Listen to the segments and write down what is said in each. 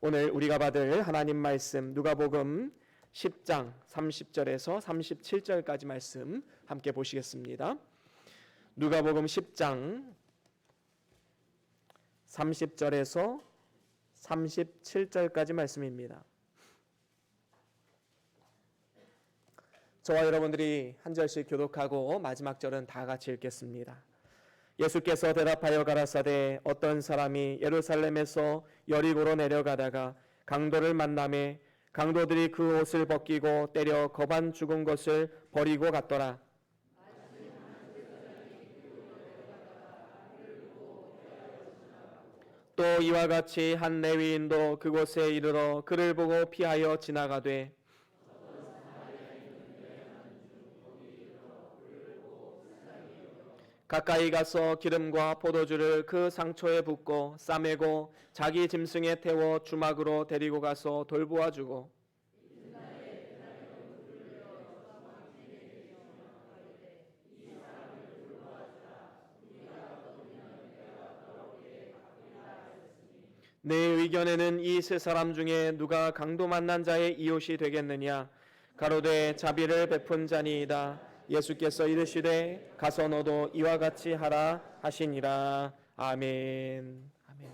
오늘 우리가 받을 하나님 말씀 누가복음 10장 30절에서 37절까지 말씀 함께 보시겠습니다. 누가복음 10장 30절에서 37절까지 말씀입니다. 저와 여러분들이 한 절씩 교독하고 마지막 절은 다 같이 읽겠습니다. 예수께서 대답하여 가라사대 어떤 사람이 예루살렘에서 여리고로 내려가다가 강도를 만나매 강도들이 그 옷을 벗기고 때려 거반 죽은 것을 버리고 갔더라. 또 이와 같이 한 레위인도 그곳에 이르러 그를 보고 피하여 지나가되 가까이 가서 기름과 포도주를 그 상처에 붓고 싸매고 자기 짐승에 태워 주막으로 데리고 가서 돌보아 주고 내 의견에는 이 세 사람 중에 누가 강도 만난 자의 이웃이 되겠느냐? 가로되 자비를 베푼 자니이다. 예수께서 이르시되 가서 너도 이와 같이 하라 하시니라. 아멘. 아멘.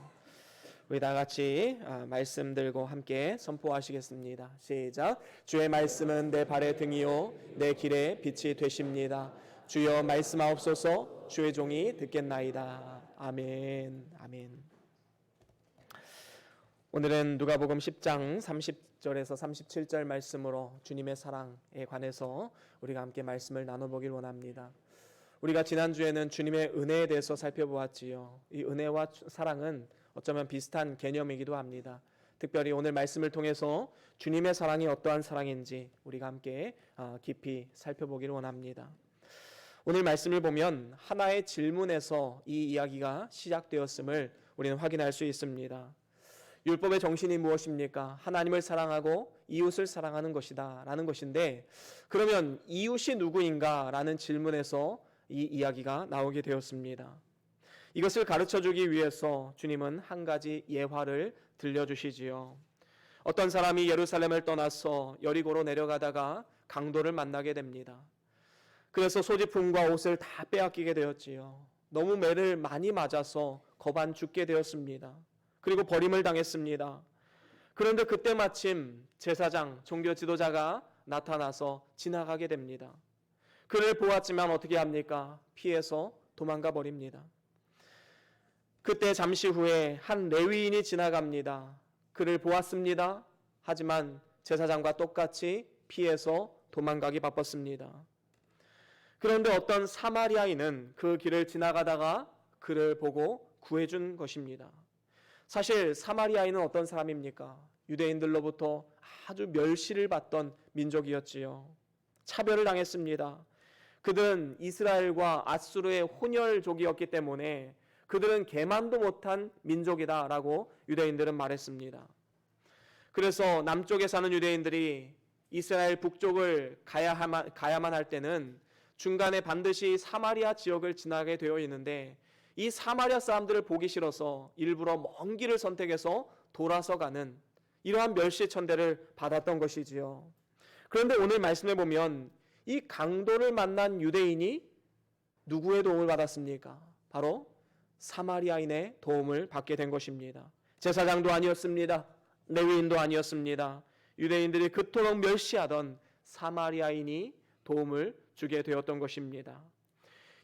우리 다 같이 말씀 들고 함께 선포하시겠습니다. 시작. 주의 말씀은 내 발의 등이요 내 길의 빛이 되십니다. 주여 말씀하옵소서. 주의 종이 듣겠나이다. 아멘. 아멘. 오늘은 누가복음 10장 30절에서 37절 말씀으로 주님의 사랑에 관해서 우리가 함께 말씀을 나눠보길 원합니다. 우리가 지난주에는 주님의 은혜에 대해서 살펴보았지요. 이 은혜와 사랑은 어쩌면 비슷한 개념이기도 합니다. 특별히 오늘 말씀을 통해서 주님의 사랑이 어떠한 사랑인지 우리가 함께 깊이 살펴보길 원합니다. 오늘 말씀을 보면 하나의 질문에서 이 이야기가 시작되었음을 우리는 확인할 수 있습니다. 율법의 정신이 무엇입니까? 하나님을 사랑하고 이웃을 사랑하는 것이다 라는 것인데, 그러면 이웃이 누구인가? 라는 질문에서 이 이야기가 나오게 되었습니다. 이것을 가르쳐주기 위해서 주님은 한 가지 예화를 들려주시지요. 어떤 사람이 예루살렘을 떠나서 여리고로 내려가다가 강도를 만나게 됩니다. 그래서 소지품과 옷을 다 빼앗기게 되었지요. 너무 매를 많이 맞아서 거반 죽게 되었습니다. 그리고 버림을 당했습니다. 그런데 그때 마침 제사장, 종교 지도자가 나타나서 지나가게 됩니다. 그를 보았지만 어떻게 합니까? 피해서 도망가 버립니다. 그때 잠시 후에 한 레위인이 지나갑니다. 그를 보았습니다. 하지만 제사장과 똑같이 피해서 도망가기 바빴습니다. 그런데 어떤 사마리아인은 그 길을 지나가다가 그를 보고 구해준 것입니다. 사실 사마리아인은 어떤 사람입니까? 유대인들로부터 아주 멸시를 받던 민족이었지요. 차별을 당했습니다. 그들은 이스라엘과 아수르의 혼혈족이었기 때문에 그들은 개만도 못한 민족이다라고 유대인들은 말했습니다. 그래서 남쪽에 사는 유대인들이 이스라엘 북쪽을 가야만 할 때는 중간에 반드시 사마리아 지역을 지나게 되어 있는데, 이 사마리아 사람들을 보기 싫어서 일부러 먼 길을 선택해서 돌아서 가는 이러한 멸시천대를 받았던 것이지요. 그런데 오늘 말씀에 보면 이 강도를 만난 유대인이 누구의 도움을 받았습니까? 바로 사마리아인의 도움을 받게 된 것입니다. 제사장도 아니었습니다. 레위인도 아니었습니다. 유대인들이 그토록 멸시하던 사마리아인이 도움을 주게 되었던 것입니다.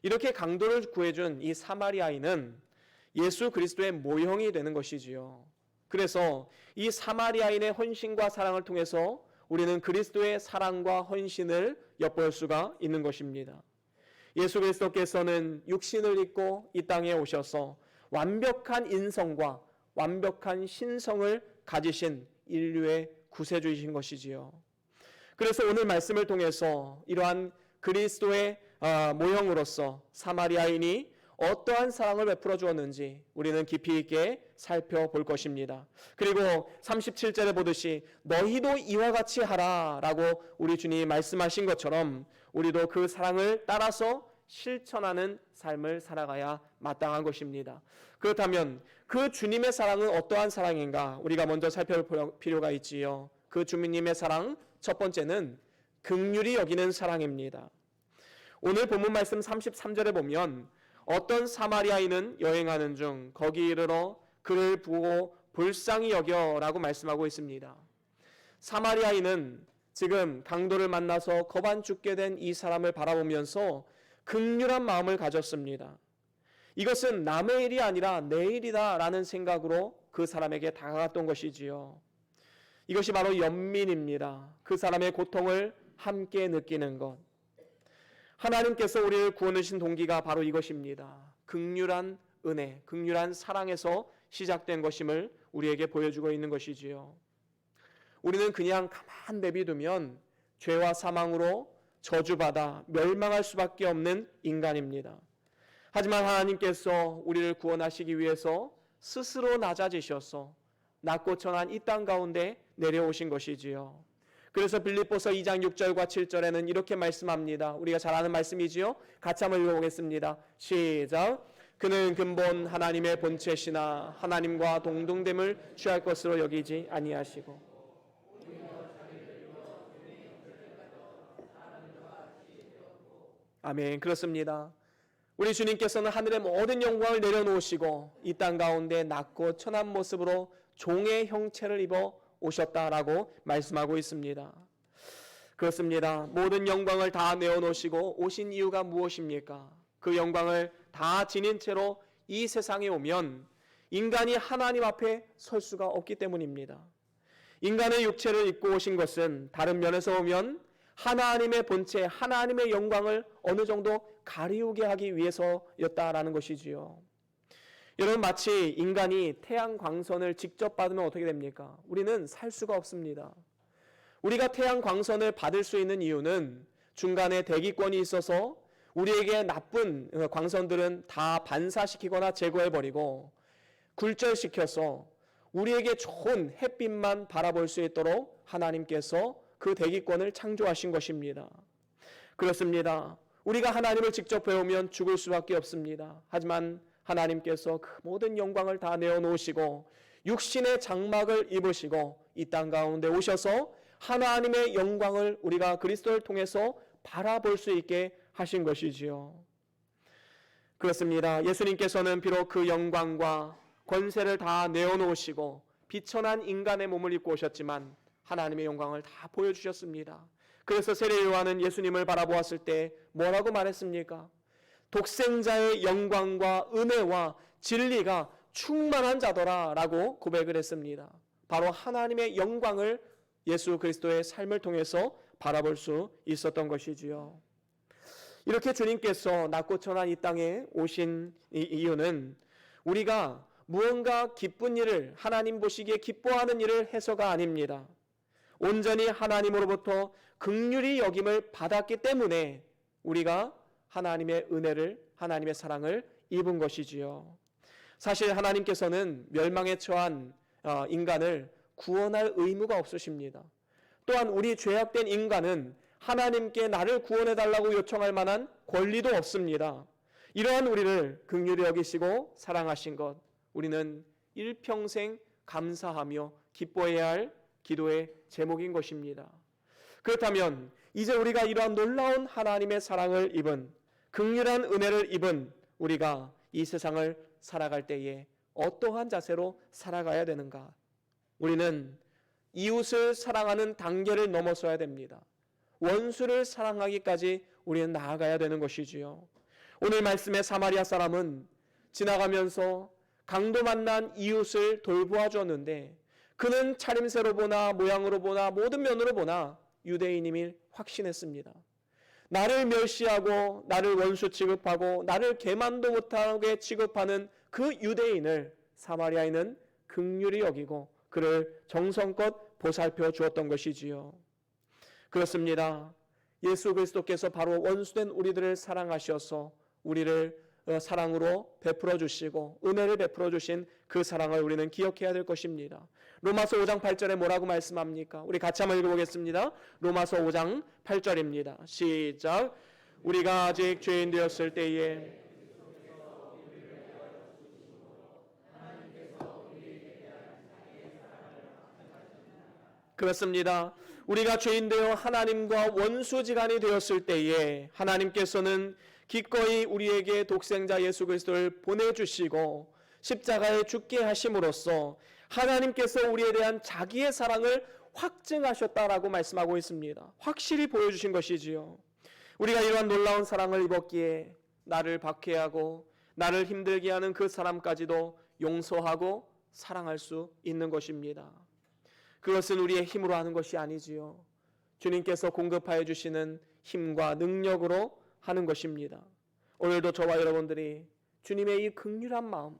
이렇게 강도를 구해준 이 사마리아인은 예수 그리스도의 모형이 되는 것이지요. 그래서 이 사마리아인의 헌신과 사랑을 통해서 우리는 그리스도의 사랑과 헌신을 엿볼 수가 있는 것입니다. 예수 그리스도께서는 육신을 입고 이 땅에 오셔서 완벽한 인성과 완벽한 신성을 가지신 인류의 구세주이신 것이지요. 그래서 오늘 말씀을 통해서 이러한 그리스도의 모형으로서 사마리아인이 어떠한 사랑을 베풀어 주었는지 우리는 깊이 있게 살펴볼 것입니다. 그리고 37절에 보듯이 너희도 이와 같이 하라 라고 우리 주님이 말씀하신 것처럼 우리도 그 사랑을 따라서 실천하는 삶을 살아가야 마땅한 것입니다. 그렇다면 그 주님의 사랑은 어떠한 사랑인가? 우리가 먼저 살펴볼 필요가 있지요. 그 주님의 사랑, 첫 번째는 긍휼히 여기는 사랑입니다. 오늘 본문 말씀 33절에 보면 어떤 사마리아인은 여행하는 중 거기 이르러 그를 보고 불쌍히 여겨라고 말씀하고 있습니다. 사마리아인은 지금 강도를 만나서 거반 죽게 된 이 사람을 바라보면서 긍휼한 마음을 가졌습니다. 이것은 남의 일이 아니라 내 일이다 라는 생각으로 그 사람에게 다가갔던 것이지요. 이것이 바로 연민입니다. 그 사람의 고통을 함께 느끼는 것. 하나님께서 우리를 구원하신 동기가 바로 이것입니다. 긍휼한 은혜, 긍휼한 사랑에서 시작된 것임을 우리에게 보여주고 있는 것이지요. 우리는 그냥 가만 내비두면 죄와 사망으로 저주받아 멸망할 수밖에 없는 인간입니다. 하지만 하나님께서 우리를 구원하시기 위해서 스스로 낮아지셔서 낮고 천한 이 땅 가운데 내려오신 것이지요. 그래서 빌립보서 2장 6절과 7절에는 이렇게 말씀합니다. 우리가 잘 아는 말씀이지요. 같이 한번 읽어보겠습니다. 시작. 그는 근본 하나님의 본체시나 하나님과 동등됨을 취할 것으로 여기지 아니하시고. 아멘. 그렇습니다. 우리 주님께서는 하늘의 모든 영광을 내려놓으시고 이 땅 가운데 낮고 천한 모습으로 종의 형체를 입어 오셨다라고 말씀하고 있습니다. 그렇습니다. 모든 영광을 다 내어놓으시고 오신 이유가 무엇입니까? 그 영광을 다 지닌 채로 이 세상에 오면 인간이 하나님 앞에 설 수가 없기 때문입니다. 인간의 육체를 입고 오신 것은 다른 면에서 보면 하나님의 본체, 하나님의 영광을 어느 정도 가리우게 하기 위해서였다라는 것이지요. 여러분, 마치 인간이 태양 광선을 직접 받으면 어떻게 됩니까? 우리는 살 수가 없습니다. 우리가 태양 광선을 받을 수 있는 이유는 중간에 대기권이 있어서 우리에게 나쁜 광선들은 다 반사시키거나 제거해버리고 굴절시켜서 우리에게 좋은 햇빛만 바라볼 수 있도록 하나님께서 그 대기권을 창조하신 것입니다. 그렇습니다. 우리가 하나님을 직접 배우면 죽을 수밖에 없습니다. 하지만 하나님께서 그 모든 영광을 다 내어놓으시고 육신의 장막을 입으시고 이 땅 가운데 오셔서 하나님의 영광을 우리가 그리스도를 통해서 바라볼 수 있게 하신 것이지요. 그렇습니다. 예수님께서는 비록 그 영광과 권세를 다 내어놓으시고 비천한 인간의 몸을 입고 오셨지만 하나님의 영광을 다 보여주셨습니다. 그래서 세례 요한은 예수님을 바라보았을 때 뭐라고 말했습니까? 독생자의 영광과 은혜와 진리가 충만한 자더라 라고 고백을 했습니다. 바로 하나님의 영광을 예수 그리스도의 삶을 통해서 바라볼 수 있었던 것이지요. 이렇게 주님께서 낮고 천한 이 땅에 오신 이유는 우리가 무언가 기쁜 일을 하나님 보시기에 기뻐하는 일을 해서가 아닙니다. 온전히 하나님으로부터 긍휼히 여김을 받았기 때문에 우리가 하나님의 은혜를, 하나님의 사랑을 입은 것이지요. 사실 하나님께서는 멸망에 처한 인간을 구원할 의무가 없으십니다. 또한 우리 죄악된 인간은 하나님께 나를 구원해달라고 요청할 만한 권리도 없습니다. 이러한 우리를 긍휼히 여기시고 사랑하신 것, 우리는 일평생 감사하며 기뻐해야 할 기도의 제목인 것입니다. 그렇다면 이제 우리가 이러한 놀라운 하나님의 사랑을 입은, 긍휼한 은혜를 입은 우리가 이 세상을 살아갈 때에 어떠한 자세로 살아가야 되는가? 우리는 이웃을 사랑하는 단계를 넘어서야 됩니다. 원수를 사랑하기까지 우리는 나아가야 되는 것이지요. 오늘 말씀의 사마리아 사람은 지나가면서 강도 만난 이웃을 돌보아 주었는데 그는 차림새로 보나 모양으로 보나 모든 면으로 보나 유대인임을 확신했습니다. 나를 멸시하고 나를 원수 취급하고 나를 개만도 못하게 취급하는 그 유대인을 사마리아인은 긍휼히 여기고 그를 정성껏 보살펴 주었던 것이지요. 그렇습니다. 예수 그리스도께서 바로 원수된 우리들을 사랑하셔서 우리를 사랑으로 베풀어 주시고 은혜를 베풀어 주신 그 사랑을 우리는 기억해야 될 것입니다. 로마서 5장 8절에 뭐라고 말씀합니까? 우리 같이 한번 읽어보겠습니다. 로마서 5장 8절입니다. 시작. 우리가 아직 죄인 되었을 때에 그렇습니다. 우리가 죄인 되어 하나님과 원수지간이 되었을 때에 하나님께서는 기꺼이 우리에게 독생자 예수 그리스도를 보내주시고 십자가에 죽게 하심으로써 하나님께서 우리에 대한 자기의 사랑을 확증하셨다라고 말씀하고 있습니다. 확실히 보여주신 것이지요. 우리가 이러한 놀라운 사랑을 입었기에 나를 박해하고 나를 힘들게 하는 그 사람까지도 용서하고 사랑할 수 있는 것입니다. 그것은 우리의 힘으로 하는 것이 아니지요. 주님께서 공급하여 주시는 힘과 능력으로 하는 것입니다. 오늘도 저와 여러분들이 주님의 이 긍휼한 마음,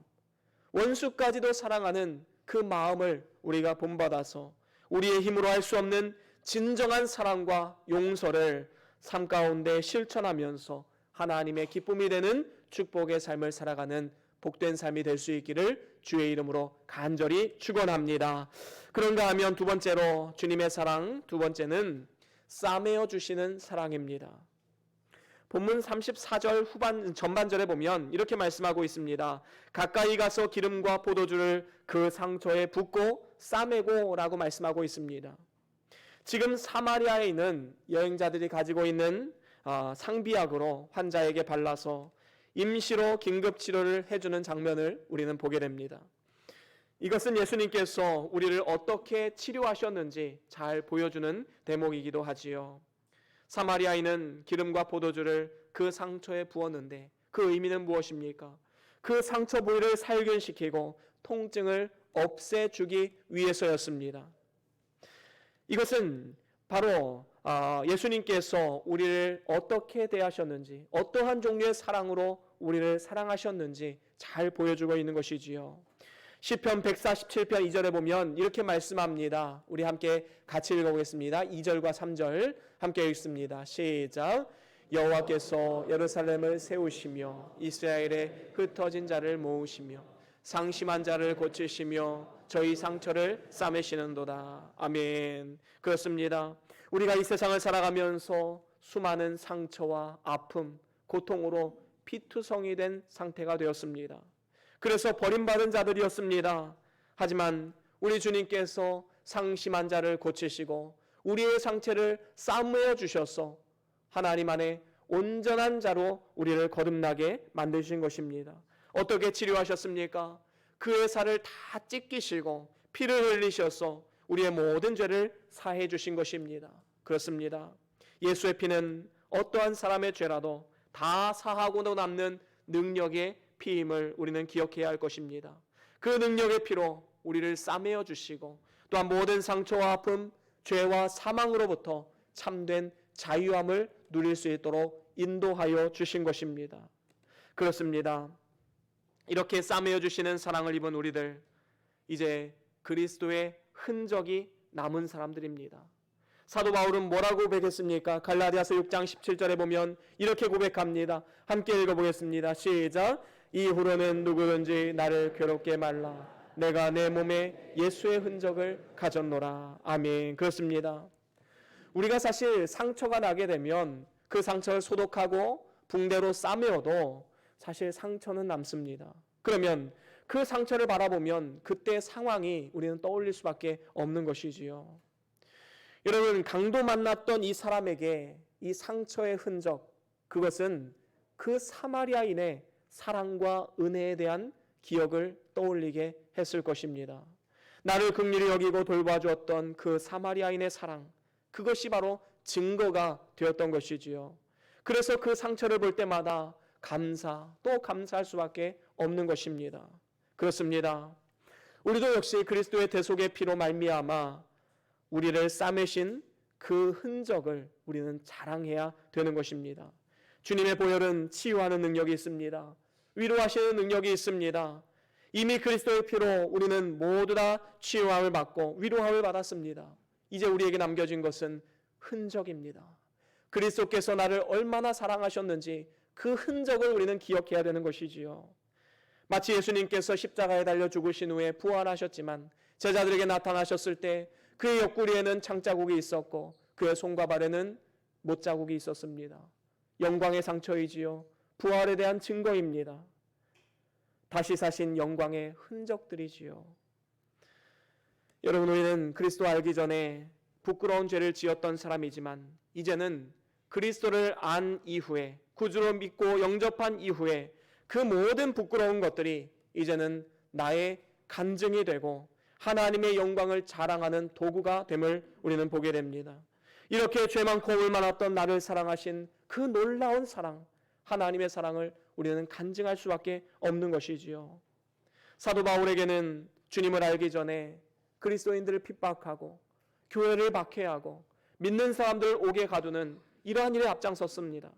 원수까지도 사랑하는 그 마음을 우리가 본받아서 우리의 힘으로 할 수 없는 진정한 사랑과 용서를 삶 가운데 실천하면서 하나님의 기쁨이 되는 축복의 삶을 살아가는 복된 삶이 될 수 있기를 주의 이름으로 간절히 축원합니다. 그런가 하면 두 번째로 주님의 사랑, 두 번째는 싸매어 주시는 사랑입니다. 본문 34절 후반 전반절에 보면 이렇게 말씀하고 있습니다. 가까이 가서 기름과 포도주를 그 상처에 붓고 싸매고 라고 말씀하고 있습니다. 지금 사마리아에 있는 여행자들이 가지고 있는 상비약으로 환자에게 발라서 임시로 긴급 치료를 해주는 장면을 우리는 보게 됩니다. 이것은 예수님께서 우리를 어떻게 치료하셨는지 잘 보여주는 대목이기도 하지요. 사마리아인은 기름과 포도주를 그 상처에 부었는데 그 의미는 무엇입니까? 그 상처 부위를 살균시키고 통증을 없애주기 위해서였습니다. 이것은 바로 예수님께서 우리를 어떻게 대하셨는지, 어떠한 종류의 사랑으로 우리를 사랑하셨는지 잘 보여주고 있는 것이지요. 시편 147편 2절에 보면 이렇게 말씀합니다. 우리 함께 같이 읽어보겠습니다. 2절과 3절 함께 읽습니다. 시작. 여호와께서 예루살렘을 세우시며 이스라엘의 흩어진 자를 모으시며 상심한 자를 고치시며 저희 상처를 싸매시는도다. 아멘. 그렇습니다. 우리가 이 세상을 살아가면서 수많은 상처와 아픔, 고통으로 피투성이 된 상태가 되었습니다. 그래서 버림받은 자들이었습니다. 하지만 우리 주님께서 상심한 자를 고치시고 우리의 상처를 싸매어 주셔서 하나님 안에 온전한 자로 우리를 거듭나게 만드신 것입니다. 어떻게 치료하셨습니까? 그의 살을 다 찢기시고 피를 흘리셔서 우리의 모든 죄를 사해 주신 것입니다. 그렇습니다. 예수의 피는 어떠한 사람의 죄라도 다 사하고도 남는 능력의 피임을 우리는 기억해야 할 것입니다. 그 능력의 피로 우리를 싸매어 주시고 또한 모든 상처와 아픔, 죄와 사망으로부터 참된 자유함을 누릴 수 있도록 인도하여 주신 것입니다. 그렇습니다. 이렇게 싸매어 주시는 사랑을 입은 우리들, 이제 그리스도의 흔적이 남은 사람들입니다. 사도 바울은 뭐라고 고백했습니까? 갈라디아서 6장 17절에 보면 이렇게 고백합니다. 함께 읽어보겠습니다. 시작. 이후로는 누구든지 나를 괴롭게 말라. 내가 내 몸에 예수의 흔적을 가졌노라. 아멘. 그렇습니다. 우리가 사실 상처가 나게 되면 그 상처를 소독하고 붕대로 싸매어도 사실 상처는 남습니다. 그러면 그 상처를 바라보면 그때 상황이 우리는 떠올릴 수밖에 없는 것이지요. 여러분, 강도 만났던 이 사람에게 이 상처의 흔적, 그것은 그 사마리아인의 사랑과 은혜에 대한 기억을 떠올리게 했을 것입니다. 나를 긍휼히 여기고 돌봐주었던 그 사마리아인의 사랑, 그것이 바로 증거가 되었던 것이지요. 그래서 그 상처를 볼 때마다 또 감사할 수밖에 없는 것입니다. 그렇습니다. 우리도 역시 그리스도의 대속의 피로 말미암아 우리를 싸매신 그 흔적을 우리는 자랑해야 되는 것입니다. 주님의 보혈은 치유하는 능력이 있습니다. 위로하시는 능력이 있습니다. 이미 그리스도의 피로 우리는 모두 다 치유함을 받고 위로함을 받았습니다. 이제 우리에게 남겨진 것은 흔적입니다. 그리스도께서 나를 얼마나 사랑하셨는지 그 흔적을 우리는 기억해야 되는 것이지요. 마치 예수님께서 십자가에 달려 죽으신 후에 부활하셨지만 제자들에게 나타나셨을 때 그의 옆구리에는 창자국이 있었고 그의 손과 발에는 못자국이 있었습니다. 영광의 상처이지요. 부활에 대한 증거입니다. 다시 사신 영광의 흔적들이지요. 여러분, 우리는 그리스도 알기 전에 부끄러운 죄를 지었던 사람이지만 이제는 그리스도를 안 이후에, 구주로 믿고 영접한 이후에 그 모든 부끄러운 것들이 이제는 나의 간증이 되고 하나님의 영광을 자랑하는 도구가 됨을 우리는 보게 됩니다. 이렇게 죄 많고 울 많았던 나를 사랑하신 그 놀라운 사랑, 하나님의 사랑을 우리는 간증할 수밖에 없는 것이지요. 사도 바울에게는 주님을 알기 전에 그리스도인들을 핍박하고 교회를 박해하고 믿는 사람들을 옥에 가두는 이러한 일에 앞장섰습니다.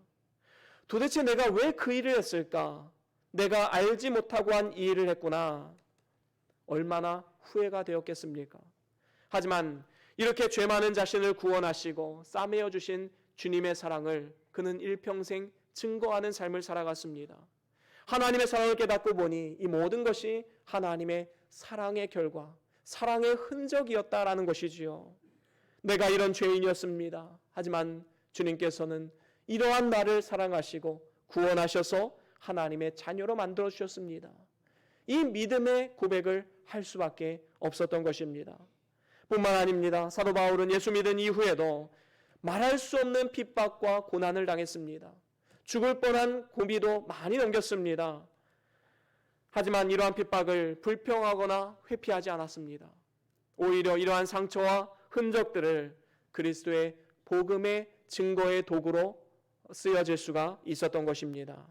도대체 내가 왜 그 일을 했을까? 내가 알지 못하고 한 이 일을 했구나. 얼마나 후회가 되었겠습니까? 하지만 이렇게 죄 많은 자신을 구원하시고 싸매어 주신 주님의 사랑을 그는 일평생 증거하는 삶을 살아갔습니다. 하나님의 사랑을 깨닫고 보니 이 모든 것이 하나님의 사랑의 결과, 사랑의 흔적이었다라는 것이지요. 내가 이런 죄인이었습니다. 하지만 주님께서는 이러한 나를 사랑하시고 구원하셔서 하나님의 자녀로 만들어 주셨습니다. 이 믿음의 고백을 할 수밖에 없었던 것입니다. 뿐만 아닙니다. 사도 바울은 예수 믿은 이후에도 말할 수 없는 핍박과 고난을 당했습니다. 죽을 뻔한 고비도 많이 넘겼습니다. 하지만 이러한 핍박을 불평하거나 회피하지 않았습니다. 오히려 이러한 상처와 흔적들을 그리스도의 복음의 증거의 도구로 쓰여질 수가 있었던 것입니다.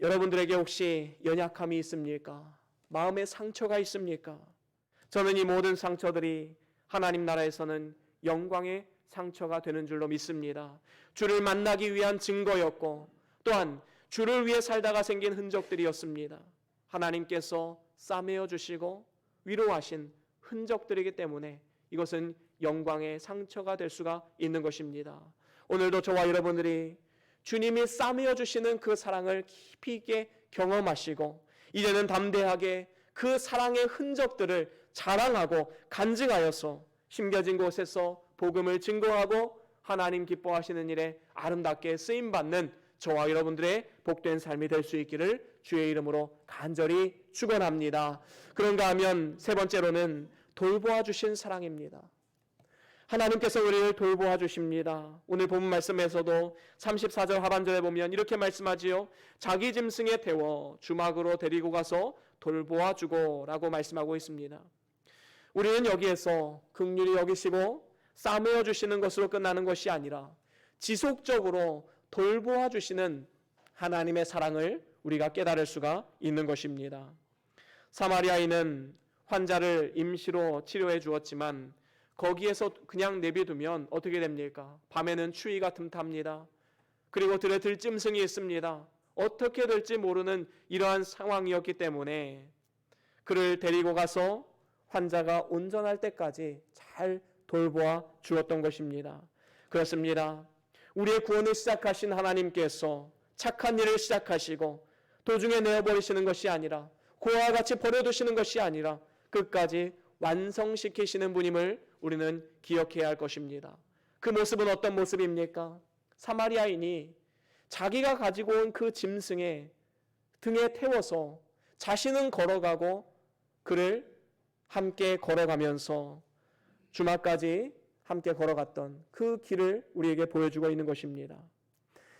여러분들에게 혹시 연약함이 있습니까? 마음의 상처가 있습니까? 저는 이 모든 상처들이 하나님 나라에서는 영광의 상처가 되는 줄로 믿습니다. 주를 만나기 위한 증거였고 또한 주를 위해 살다가 생긴 흔적들이었습니다. 하나님께서 싸매어 주시고 위로하신 흔적들이기 때문에 이것은 영광의 상처가 될 수가 있는 것입니다. 오늘도 저와 여러분들이 주님이 싸매어 주시는 그 사랑을 깊이 있게 경험하시고 이제는 담대하게 그 사랑의 흔적들을 자랑하고 간증하여서 심겨진 곳에서 복음을 증거하고 하나님 기뻐하시는 일에 아름답게 쓰임받는 저와 여러분들의 복된 삶이 될 수 있기를 주의 이름으로 간절히 축원합니다. 그런가 하면 세 번째로는 돌보아 주신 사랑입니다. 하나님께서 우리를 돌보아 주십니다. 오늘 본문 말씀에서도 34절 하반절에 보면 이렇게 말씀하지요. 자기 짐승에 태워 주막으로 데리고 가서 돌보아 주고 라고 말씀하고 있습니다. 우리는 여기에서 긍휼히 여기시고 싸매어 주시는 것으로 끝나는 것이 아니라 지속적으로 돌보아 주시는 하나님의 사랑을 우리가 깨달을 수가 있는 것입니다. 사마리아인은 환자를 임시로 치료해 주었지만 거기에서 그냥 내비두면 어떻게 됩니까? 밤에는 추위가 틈탑니다. 그리고 들에 들짐승이 있습니다. 어떻게 될지 모르는 이러한 상황이었기 때문에 그를 데리고 가서 환자가 온전할 때까지 잘 돌보아 주었던 것입니다. 그렇습니다. 우리의 구원을 시작하신 하나님께서 착한 일을 시작하시고 도중에 내어버리시는 것이 아니라 고아와 같이 버려두시는 것이 아니라 끝까지 완성시키시는 분임을 우리는 기억해야 할 것입니다. 그 모습은 어떤 모습입니까? 사마리아인이 자기가 가지고 온 그 짐승의 등에 태워서 자신은 걸어가고 그를 함께 걸어가면서 주막까지 함께 걸어갔던 그 길을 우리에게 보여주고 있는 것입니다.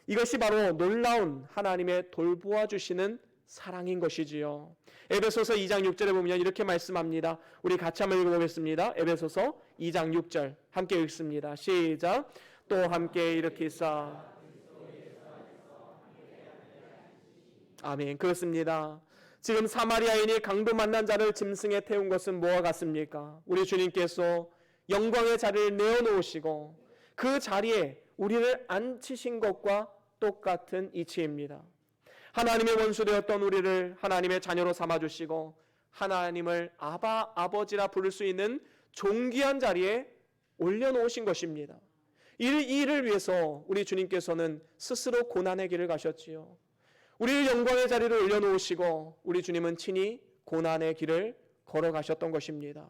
이것이 바로 놀라운 하나님의 돌보아 주시는 사랑인 것이지요. 에베소서 2장 6절에 보면 이렇게 말씀합니다. 우리 같이 한번 읽어보겠습니다. 에베소서 2장 6절 함께 읽습니다. 시작. 또 함께 일으키사. 아멘. 그렇습니다. 지금 사마리아인이 강도 만난 자를 짐승에 태운 것은 뭐와 같습니까? 우리 주님께서 영광의 자리를 내어놓으시고 그 자리에 우리를 앉히신 것과 똑같은 이치입니다. 하나님의 원수 되었던 우리를 하나님의 자녀로 삼아주시고 하나님을 아바, 아버지라 부를 수 있는 존귀한 자리에 올려놓으신 것입니다. 이 일을 위해서 우리 주님께서는 스스로 고난의 길을 가셨지요. 우리를 영광의 자리로 올려놓으시고 우리 주님은 친히 고난의 길을 걸어가셨던 것입니다.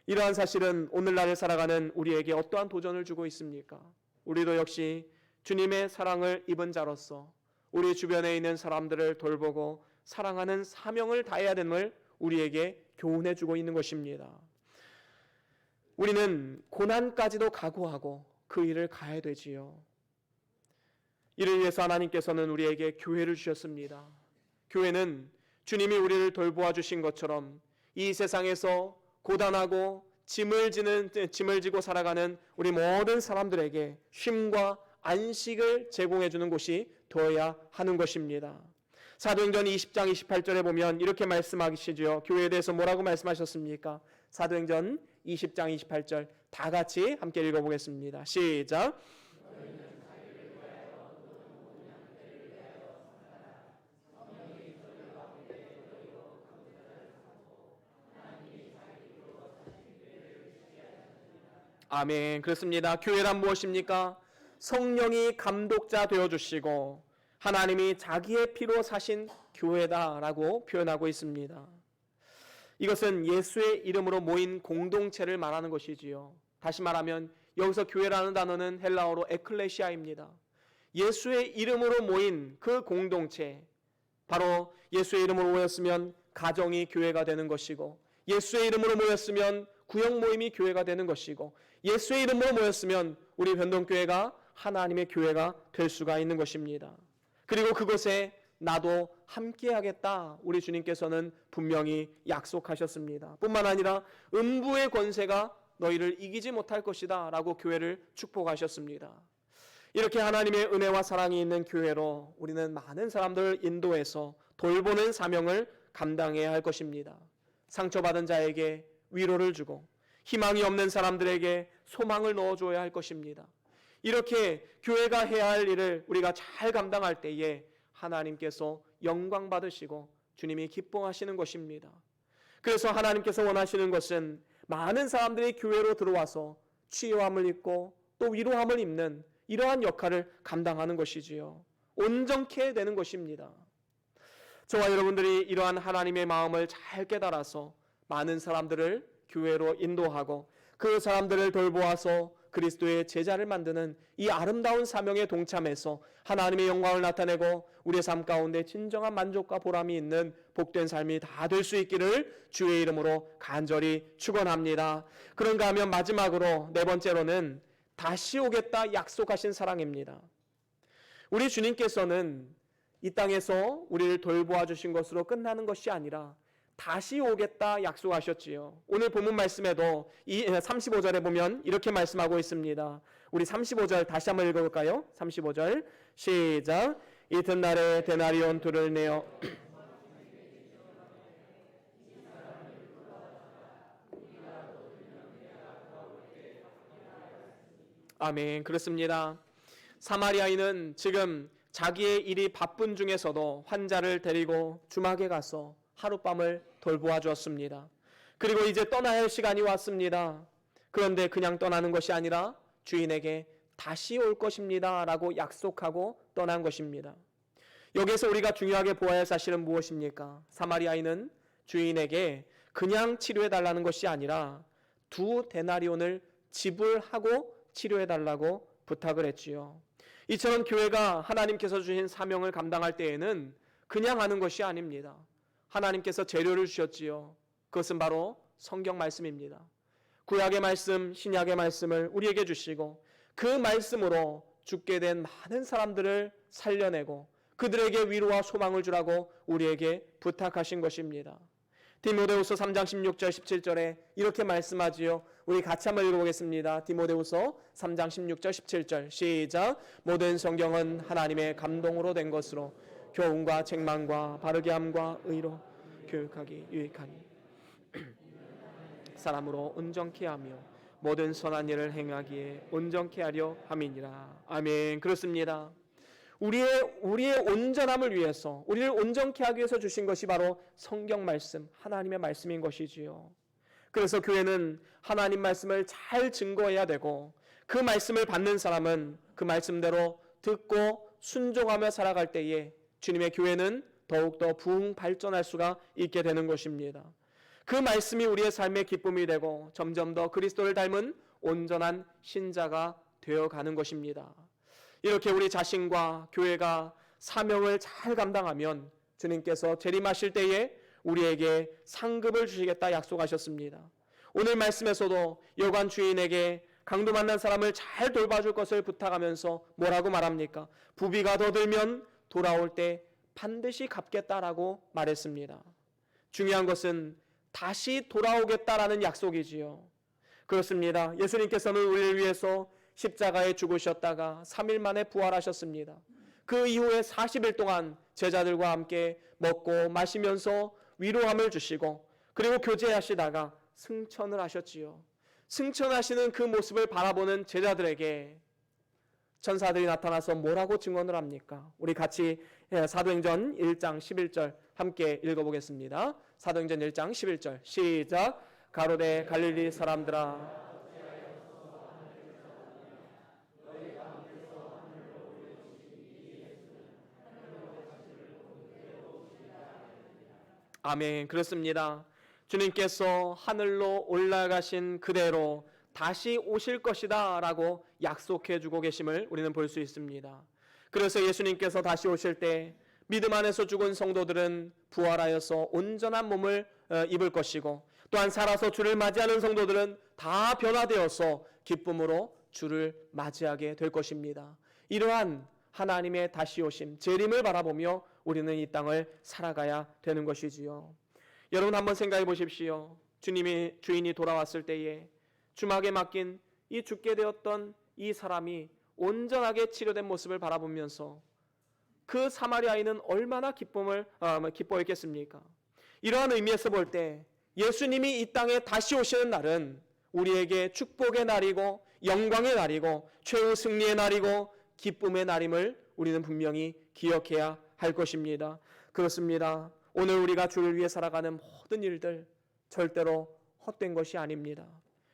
이러한 사실은 오늘날을 살아가는 우리에게 어떠한 도전을 주고 있습니까? 우리도 역시 주님의 사랑을 입은 자로서 우리 주변에 있는 사람들을 돌보고 사랑하는 사명을 다해야 됨을 우리에게 교훈해 주고 있는 것입니다. 우리는 고난까지도 각오하고 그 일을 가야 되지요. 이를 위해서 하나님께서는 우리에게 교회를 주셨습니다. 교회는 주님이 우리를 돌보아 주신 것처럼 이 세상에서 고단하고 짐을 지고 살아가는 우리 모든 사람들에게 쉼과 안식을 제공해 주는 곳이 되어야 하는 것입니다. 사도행전 20장 28절에 보면 이렇게 말씀하시죠. 교회에 대해서 뭐라고 말씀하셨습니까? 사도행전 20장 28절 다 같이 함께 읽어보겠습니다. 시작. 아멘. 그렇습니다. 교회란 무엇입니까? 성령이 감독자 되어주시고 하나님이 자기의 피로 사신 교회다라고 표현하고 있습니다. 이것은 예수의 이름으로 모인 공동체를 말하는 것이지요. 다시 말하면 여기서 교회라는 단어는 헬라어로 에클레시아입니다. 예수의 이름으로 모인 그 공동체, 바로 예수의 이름으로 모였으면 가정이 교회가 되는 것이고, 예수의 이름으로 모였으면 구역 모임이 교회가 되는 것이고, 예수의 이름으로 모였으면 우리 변동교회가 하나님의 교회가 될 수가 있는 것입니다. 그리고 그곳에 나도 함께하겠다, 우리 주님께서는 분명히 약속하셨습니다. 뿐만 아니라 음부의 권세가 너희를 이기지 못할 것이다 라고 교회를 축복하셨습니다. 이렇게 하나님의 은혜와 사랑이 있는 교회로 우리는 많은 사람들을 인도해서 돌보는 사명을 감당해야 할 것입니다. 상처받은 자에게 위로를 주고 희망이 없는 사람들에게 소망을 넣어줘야 할 것입니다. 이렇게 교회가 해야 할 일을 우리가 잘 감당할 때에 하나님께서 영광 받으시고 주님이 기뻐하시는 것입니다. 그래서 하나님께서 원하시는 것은 많은 사람들이 교회로 들어와서 치유함을 입고 또 위로함을 입는 이러한 역할을 감당하는 것이지요. 온전케 되는 것입니다. 저와 여러분들이 이러한 하나님의 마음을 잘 깨달아서 많은 사람들을 교회로 인도하고 그 사람들을 돌보아서 그리스도의 제자를 만드는 이 아름다운 사명에 동참해서 하나님의 영광을 나타내고 우리의 삶 가운데 진정한 만족과 보람이 있는 복된 삶이 다 될 수 있기를 주의 이름으로 간절히 축원합니다. 그런가 하면 마지막으로 네 번째로는 다시 오겠다 약속하신 사랑입니다. 우리 주님께서는 이 땅에서 우리를 돌보아 주신 것으로 끝나는 것이 아니라 다시 오겠다 약속하셨지요. 오늘 본문 말씀에도 이 35절에 보면 이렇게 말씀하고 있습니다. 우리 35절 다시 한번 읽어볼까요? 35절 시작. 이튿날에 데나리온 둘을 내어 아멘. 그렇습니다. 사마리아인은 지금 자기의 일이 바쁜 중에서도 환자를 데리고 주막에 가서 하룻밤을 돌보아 주었습니다. 그리고 이제 떠나야 할 시간이 왔습니다. 그런데 그냥 떠나는 것이 아니라 주인에게 다시 올 것입니다 라고 약속하고 떠난 것입니다. 여기에서 우리가 중요하게 보아야 할 사실은 무엇입니까? 사마리아인은 주인에게 그냥 치료해달라는 것이 아니라 2 데나리온을 지불하고 치료해달라고 부탁을 했지요. 이처럼 교회가 하나님께서 주신 사명을 감당할 때에는 그냥 하는 것이 아닙니다. 하나님께서 재료를 주셨지요. 그것은 바로 성경 말씀입니다. 구약의 말씀, 신약의 말씀을 우리에게 주시고 그 말씀으로 죽게 된 많은 사람들을 살려내고 그들에게 위로와 소망을 주라고 우리에게 부탁하신 것입니다. 디모데후서 3장 16절 17절에 이렇게 말씀하지요. 우리 같이 한번 읽어보겠습니다. 디모데후서 3장 16절 17절 시작. 모든 성경은 하나님의 감동으로 된 것으로 교훈과 책망과 바르게 함과 의로 교육하기 유익하니 사람으로 온전케 하며 모든 선한 일을 행하기에 온전케 하려 함이니라. 아멘. 그렇습니다. 우리의 온전함을 위해서, 우리를 온전케 하기 위해서 주신 것이 바로 성경 말씀, 하나님의 말씀인 것이지요. 그래서 교회는 하나님 말씀을 잘 증거해야 되고 그 말씀을 받는 사람은 그 말씀대로 듣고 순종하며 살아갈 때에 주님의 교회는 더욱더 부흥 발전할 수가 있게 되는 것입니다. 그 말씀이 우리의 삶의 기쁨이 되고 점점 더 그리스도를 닮은 온전한 신자가 되어가는 것입니다. 이렇게 우리 자신과 교회가 사명을 잘 감당하면 주님께서 재림하실 때에 우리에게 상급을 주시겠다 약속하셨습니다. 오늘 말씀에서도 여관 주인에게 강도 만난 사람을 잘 돌봐줄 것을 부탁하면서 뭐라고 말합니까? 부비가 더 들면 돌아올 때 반드시 갚겠다라고 말했습니다. 중요한 것은 다시 돌아오겠다라는 약속이지요. 그렇습니다. 예수님께서는 우리를 위해서 십자가에 죽으셨다가 3일 만에 부활하셨습니다. 그 이후에 40일 동안 제자들과 함께 먹고 마시면서 위로함을 주시고 그리고 교제하시다가 승천을 하셨지요. 승천하시는 그 모습을 바라보는 제자들에게 천사들이 나타나서 뭐라고 증언을 합니까? 우리 같이 사도행전 1장 11절 함께 읽어보겠습니다. 사도행전 1장 11절 시작. 가로되 갈릴리 사람들아 아멘. 그렇습니다. 주님께서 하늘로 올라가신 그대로 다시 오실 것이다 라고 약속해 주고 계심을 우리는 볼 수 있습니다. 그래서 예수님께서 다시 오실 때 믿음 안에서 죽은 성도들은 부활하여서 온전한 몸을 입을 것이고 또한 살아서 주를 맞이하는 성도들은 다 변화되어서 기쁨으로 주를 맞이하게 될 것입니다. 이러한 하나님의 다시 오심, 재림을 바라보며 우리는 이 땅을 살아가야 되는 것이지요. 여러분 한번 생각해 보십시오. 주님의 주인이 돌아왔을 때에 주막에 맡긴 이 죽게 되었던 이 사람이 온전하게 치료된 모습을 바라보면서 그 사마리아인은 얼마나 기뻐했겠습니까? 이러한 의미에서 볼 때 예수님이 이 땅에 다시 오시는 날은 우리에게 축복의 날이고 영광의 날이고 최후 승리의 날이고 기쁨의 날임을 우리는 분명히 기억해야 할 것입니다. 그렇습니다. 오늘 우리가 주를 위해 살아가는 모든 일들 절대로 헛된 것이 아닙니다.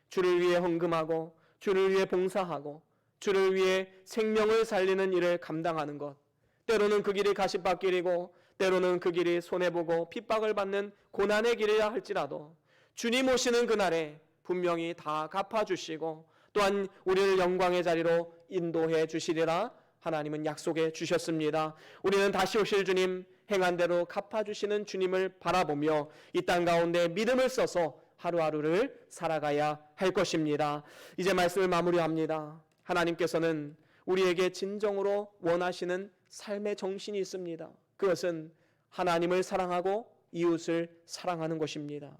주를 위해 헌금하고 주를 위해 봉사하고 주를 위해 생명을 살리는 일을 감당하는 것, 때로는 그 길이 가시밭길이고 때로는 그 길이 손해보고 핍박을 받는 고난의 길이라 할지라도 주님 오시는 그날에 분명히 다 갚아주시고 또한 우리를 영광의 자리로 인도해 주시리라 하나님은 약속해 주셨습니다. 우리는 다시 오실 주님, 행한 대로 갚아주시는 주님을 바라보며 이 땅 가운데 믿음을 써서 하루하루를 살아가야 할 것입니다. 이제 말씀을 마무리합니다. 하나님께서는 우리에게 진정으로 원하시는 삶의 정신이 있습니다. 그것은 하나님을 사랑하고 이웃을 사랑하는 것입니다.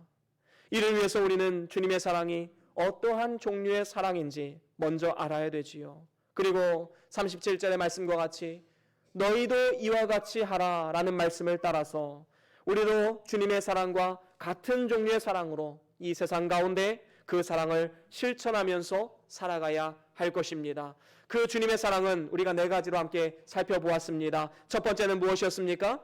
이를 위해서 우리는 주님의 사랑이 어떠한 종류의 사랑인지 먼저 알아야 되지요. 그리고 37절의 말씀과 같이 너희도 이와 같이 하라 라는 말씀을 따라서 우리도 주님의 사랑과 같은 종류의 사랑으로 이 세상 가운데 그 사랑을 실천하면서 살아가야 할 것입니다. 그 주님의 사랑은 우리가 4가지로 함께 살펴보았습니다. 첫 번째는 무엇이었습니까?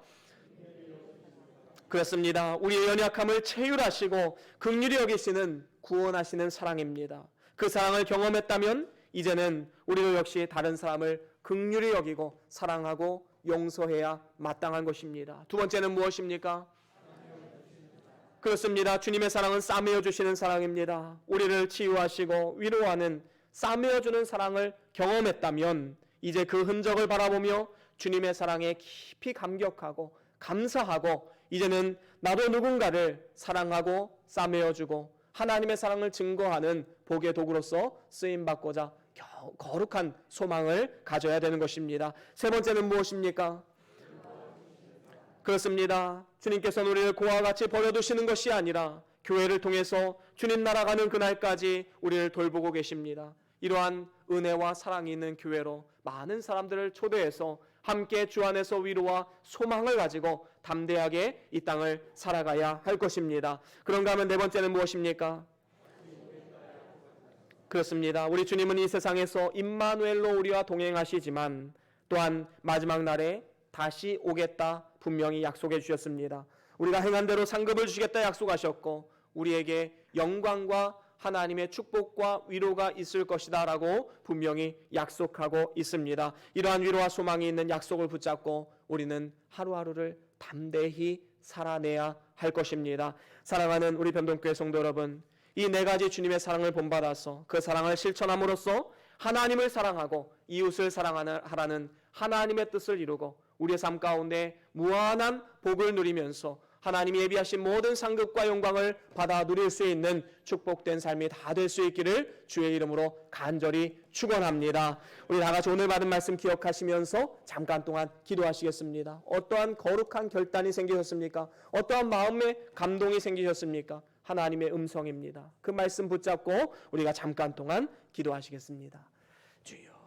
그렇습니다. 우리의 연약함을 체휼하시고 긍휼히 여기시는 구원하시는 사랑입니다. 그 사랑을 경험했다면 이제는 우리도 역시 다른 사람을 긍휼히 여기고 사랑하고 용서해야 마땅한 것입니다. 두 번째는 무엇입니까? 그렇습니다. 주님의 사랑은 싸매어 주시는 사랑입니다. 우리를 치유하시고 위로하는 싸매어 주는 사랑을 경험했다면 이제 그 흔적을 바라보며 주님의 사랑에 깊이 감격하고 감사하고 이제는 나도 누군가를 사랑하고 싸매어 주고 하나님의 사랑을 증거하는 복의 도구로서 쓰임받고자 거룩한 소망을 가져야 되는 것입니다. 세 번째는 무엇입니까? 그렇습니다. 주님께서는 우리를 고와 같이 버려두시는 것이 아니라 교회를 통해서 주님 날아가는 그날까지 우리를 돌보고 계십니다. 이러한 은혜와 사랑이 있는 교회로 많은 사람들을 초대해서 함께 주 안에서 위로와 소망을 가지고 담대하게 이 땅을 살아가야 할 것입니다. 그런가 하면 네 번째는 무엇입니까? 그렇습니다. 우리 주님은 이 세상에서 임마누엘로 우리와 동행하시지만 또한 마지막 날에 다시 오겠다 분명히 약속해 주셨습니다. 우리가 행한 대로 상급을 주시겠다 약속하셨고 우리에게 영광과 하나님의 축복과 위로가 있을 것이다 라고 분명히 약속하고 있습니다. 이러한 위로와 소망이 있는 약속을 붙잡고 우리는 하루하루를 담대히 살아내야 할 것입니다. 사랑하는 우리 변동교회 성도 여러분, 이 4가지 주님의 사랑을 본받아서 그 사랑을 실천함으로써 하나님을 사랑하고 이웃을 사랑하라는 하나님의 뜻을 이루고 우리의 삶 가운데 무한한 복을 누리면서 하나님이 예비하신 모든 상급과 영광을 받아 누릴 수 있는 축복된 삶이 다 될 수 있기를 주의 이름으로 간절히 축원합니다. 우리 다 같이 오늘 받은 말씀 기억하시면서 잠깐 동안 기도하시겠습니다. 어떠한 거룩한 결단이 생기셨습니까? 어떠한 마음의 감동이 생기셨습니까? 하나님의 음성입니다. 그 말씀 붙잡고 우리가 잠깐 동안 기도하시겠습니다. 주여